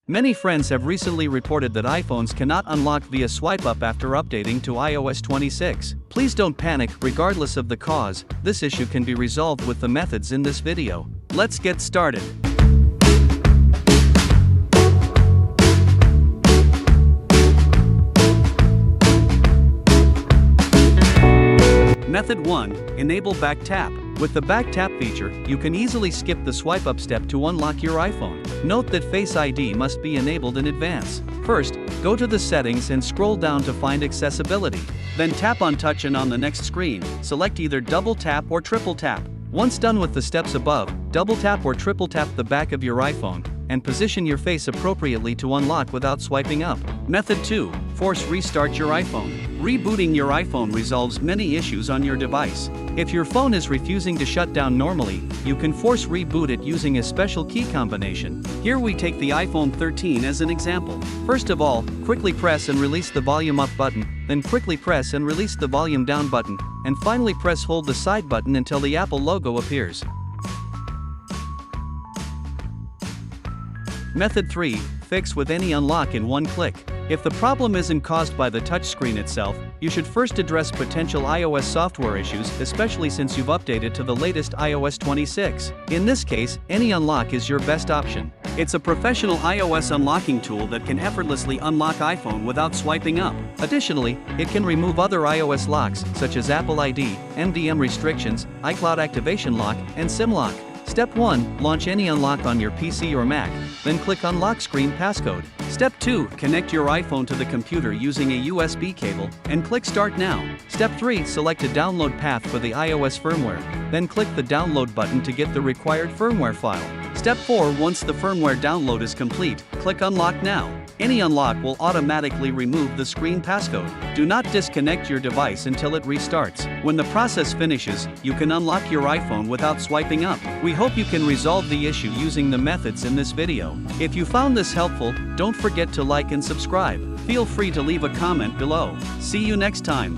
Many friends have recently reported that iPhones cannot unlock via swipe up after updating to iOS 26. Please don't panic, regardless of the cause, this issue can be resolved with the methods in this video. Let's get started. Method 1. Enable Back Tap. With the Back Tap feature, you can easily skip the swipe up step to unlock your iPhone. Note that Face ID must be enabled in advance. First, go to the settings and scroll down to find accessibility. Then tap on touch and on the next screen, select either double tap or triple tap. Once done with the steps above, double tap or triple tap the back of your iPhone, and position your face appropriately to unlock without swiping up. Method 2. Force restart your iPhone. Rebooting your iPhone resolves many issues on your device. If your phone is refusing to shut down normally, you can force reboot it using a special key combination. Here we take the iPhone 13 as an example. First of all, quickly press and release the volume up button, then quickly press and release the volume down button, and finally hold the side button until the Apple logo appears. Method 3. Fix with AnyUnlock in one click. If the problem isn't caused by the touchscreen itself, you should first address potential iOS software issues, especially since you've updated to the latest iOS 26. In this case, AnyUnlock is your best option. It's a professional iOS unlocking tool that can effortlessly unlock iPhone without swiping up. Additionally, it can remove other iOS locks, such as Apple ID, MDM restrictions, iCloud activation lock, and SIM lock. Step 1. Launch AnyUnlock on your PC or Mac, then click Unlock Screen Passcode. Step 2. Connect your iPhone to the computer using a USB cable, and click Start Now. Step 3. Select a download path for the iOS firmware, then click the Download button to get the required firmware file. Step 4. Once the firmware download is complete, click Unlock Now. AnyUnlock will automatically remove the screen passcode. Do not disconnect your device until it restarts. When the process finishes, you can unlock your iPhone without swiping up. We hope you can resolve the issue using the methods in this video. If you found this helpful, don't forget to like and subscribe. Feel free to leave a comment below. See you next time.